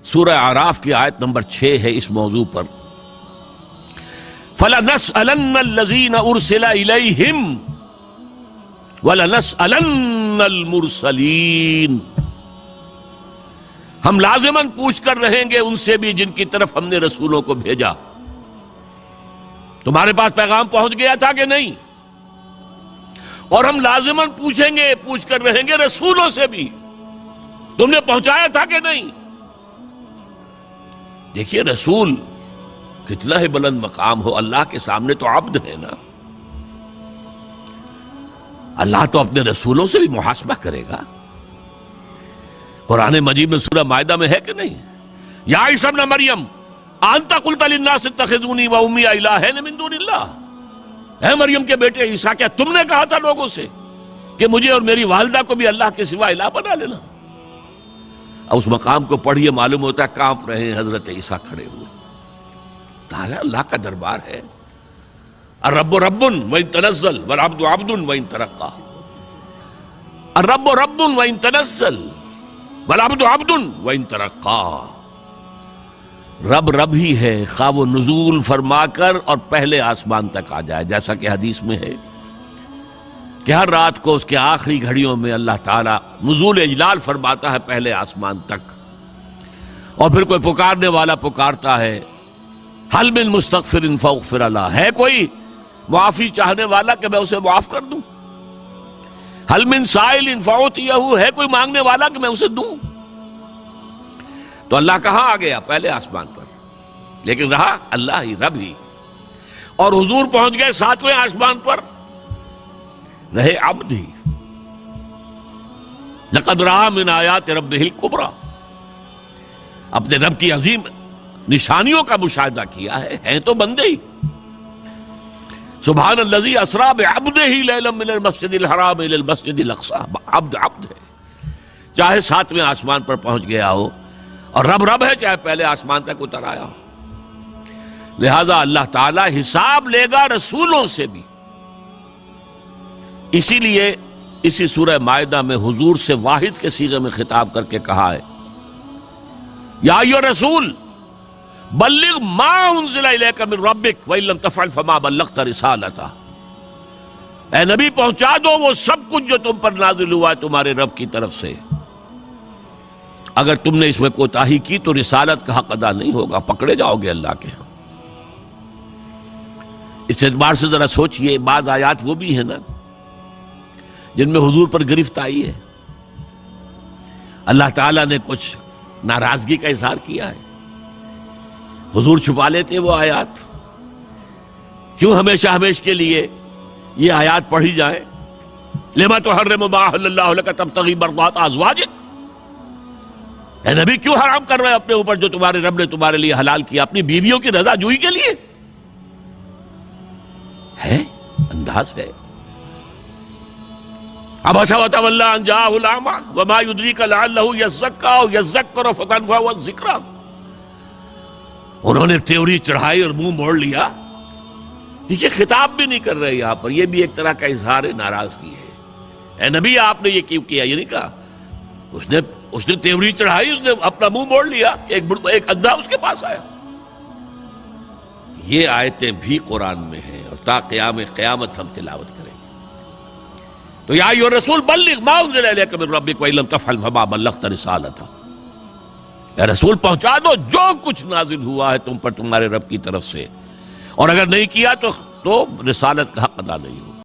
سورہ اعراف کی آیت نمبر 6 ہے اس موضوع پر. فَلَنَسْأَلَنَّ الَّذِينَ أُرْسِلَ إِلَيْهِمْ وَلَنَسْأَلَنَّ الْمُرْسَلِينَ. ہم لازماً پوچھ کر رہیں گے ان سے بھی جن کی طرف ہم نے رسولوں کو بھیجا. تمہارے پاس پیغام پہنچ گیا تھا کہ نہیں؟ اور ہم لازماً پوچھیں گے، پوچھ کر رہیں گے رسولوں سے بھی، تم نے پہنچایا تھا کہ نہیں؟ دیکھیے رسول کتنا ہی بلند مقام ہو، اللہ کے سامنے تو عبد ہے نا. اللہ تو اپنے رسولوں سے بھی محاسبہ کرے گا. قرآن مجید میں سورہ مائدہ میں ہے کہ نہیں؟ یا عیسی ابن مریم انت قلت للناس اتخذونی وامی الہین من دون اللہ. اے مریم کے بیٹے عیسیٰ، کیا تم نے کہا تھا لوگوں سے کہ مجھے اور میری والدہ کو بھی اللہ کے سوا الہ بنا لینا؟ اس مقام کو پڑھیے، معلوم ہوتا ہے کانپ رہے ہیں حضرت عیسیٰ کھڑے ہوئے. تعالیٰ اللہ کا دربار ہے. الرب رب وإن تنزل والعبد عبد وإن ترقى. الرب رب وإن تنزل والعبد عبد وإن ترقى. رب رب ہی ہے خواہ وہ نزول فرما کر اور پہلے آسمان تک آ جائے، جیسا کہ حدیث میں ہے کہ ہر رات کو اس کے آخری گھڑیوں میں اللہ تعالیٰ نزول اجلال فرماتا ہے پہلے آسمان تک. اور پھر کوئی پکارنے والا پکارتا ہے حل من مستغفر فاغفر له. ہے کوئی معافی چاہنے والا کہ میں اسے معاف کر دوں؟ حل من سائل فاعطیہ. ہے کوئی مانگنے والا کہ میں اسے دوں؟ تو اللہ کہاں آ گیا؟ پہلے آسمان پر. لیکن رہا اللہ ہی، رب ہی. اور حضور پہنچ گئے 7ویں آسمان پر، رہے عبد ہی. لقد رأى من آیات ربہ الکبریٰ. اپنے رب کی عظیم نشانیوں کا مشاہدہ کیا ہے. ہیں تو بندے ہی. سبحان الذی اسریٰ بعبدہ لیلا من المسجد الحرام الی المسجد الاقصیٰ. عبد عبد ہے، چاہے 7ویں آسمان پر پہنچ گیا ہو، اور رب رب ہے چاہے پہلے آسمان تک اتر آیا ہو. لہذا اللہ تعالیٰ حساب لے گا رسولوں سے بھی. اسی لیے اسی سورہ مائدہ میں حضور سے واحد کے صیغے میں خطاب کر کے کہا ہے یا ایھا الرسول بلغ ما انزل الیک من ربک وان لم تفعل فما بلغت رسالتہ. اے نبی پہنچا دو وہ سب کچھ جو تم پر نازل ہوا ہے تمہارے رب کی طرف سے. اگر تم نے اس میں کوتاہی کی تو رسالت کا حق ادا نہیں ہوگا، پکڑے جاؤ گے اللہ کے ہاں. اس اعتبار سے ذرا سوچئے، بعض آیات وہ بھی ہیں نا جن میں حضور پر گرفت آئی ہے. اللہ تعالیٰ نے کچھ ناراضگی کا اظہار کیا ہے، حضور چھپا لیتے وہ آیات. کیوں ہمیشہ ہمیشہ کے لیے یہ آیات پڑھی جائیں؟ لما تحرم ما احل اللہ لک تبتغی مرضات ازواجک. اے نبی کیوں حرام کر رہے ہیں اپنے اوپر جو تمہارے رب نے تمہارے لیے حلال کیا؟ اپنی بیویوں کی رضا جوئی کے لیے ہے؟ انداز ہے. عبس وتولی ان جاءہ الاعمی وما یدریک لعلہ یزکی او یذکر فتنفعہ الذکریٰ. انہوں نے تیوری چڑھائی اور منہ موڑ لیا. دیکھیے خطاب بھی نہیں کر رہے یہاں پر، یہ بھی ایک طرح کا اظہار ناراضگی ہے. اے نبی آپ نے یہ کیوں کیا؟ یہ نہیں کہا. اس نے تیوری چڑھائی، اس نے اپنا منہ موڑ لیا کہ ایک اندھا اس کے پاس آیا. یہ آیتیں بھی قرآن میں ہیں اور تا قیام قیامت ہم تلاوت کریں گے. تو یا ایھا الرسول بلغ ما انزل الیک من ربک وان لم تفعل فما بلغت رسالتہ. اے رسول پہنچا دو جو کچھ نازل ہوا ہے تم پر تمہارے رب کی طرف سے، اور اگر نہیں کیا تو رسالت کا حق ادا نہیں ہوا.